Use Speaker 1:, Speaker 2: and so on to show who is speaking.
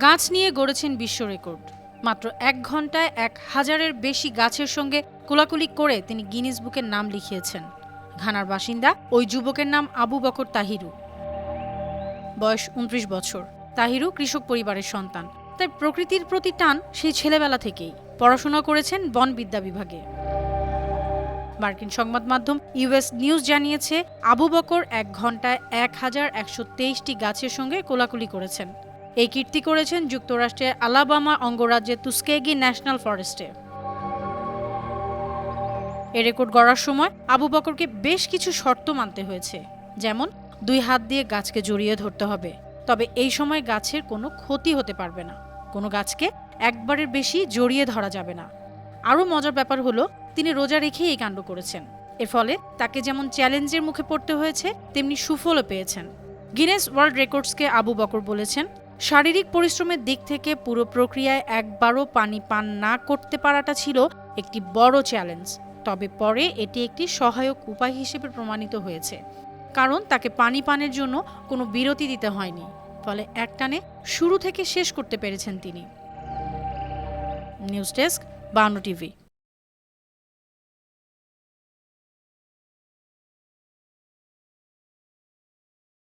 Speaker 1: গাছ নিয়ে গড়েছেন বিশ্ব রেকর্ড। মাত্র ১ ঘন্টায় ১,০০০-এর বেশি গাছের সঙ্গে কোলাকুলি করে তিনি গিনেস বুকের নাম লিখিয়েছেন। ঘানার বাসিন্দা ওই যুবকের নাম আবু বকর তাহিরু। বয়স ২৯ বছর। তাহিরু কৃষক পরিবারের সন্তান, তাই প্রকৃতির প্রতি টান সেই ছেলেবেলা থেকেই। পড়াশোনা করেছেন বনবিদ্যা বিভাগে। মার্কিন সংবাদ মাধ্যম ইউএস নিউজ জানিয়েছে, আবু বকর ১ ঘন্টায় ১,১২৩টি গাছের সঙ্গে কোলাকুলি করেছেন। এই কীর্তি করেছেন যুক্তরাষ্ট্রের আলাবামা অঙ্গরাজ্যের তুস্কেগি ন্যাশনাল ফরেস্টে। এ রেকর্ড গড়ার সময় আবু বকরকে বেশ কিছু শর্ত মানতে হয়েছে, যেমন ২ হাত দিয়ে গাছকে জড়িয়ে ধরতে হবে, তবে এই সময় গাছের কোনো ক্ষতি হতে পারবে না। কোনো গাছকে একবারের বেশি জড়িয়ে ধরা যাবে না। আরও মজার ব্যাপার হলো, তিনি রোজা রেখেই এই কাণ্ড করেছেন। এর ফলে তাকে যেমন চ্যালেঞ্জের মুখে পড়তে হয়েছে, তেমনি সুফলও পেয়েছেন। গিনেস ওয়ার্ল্ড রেকর্ডসকে আবু বকর বলেছেন, শারীরিক পরিশ্রমের দিক থেকে পুরো প্রক্রিয়ায় একবারও পানি পান না করতে পারাটা ছিল একটি বড় চ্যালেঞ্জ। তবে পরে এটি একটি সহায়ক উপায় হিসেবে প্রমাণিত হয়েছে, কারণ তাকে পানি পানের জন্য কোনো বিরতি দিতে হয়নি। ফলে একটানে শুরু থেকে শেষ করতে পেরেছেন তিনি। News desk, ৫২ TV.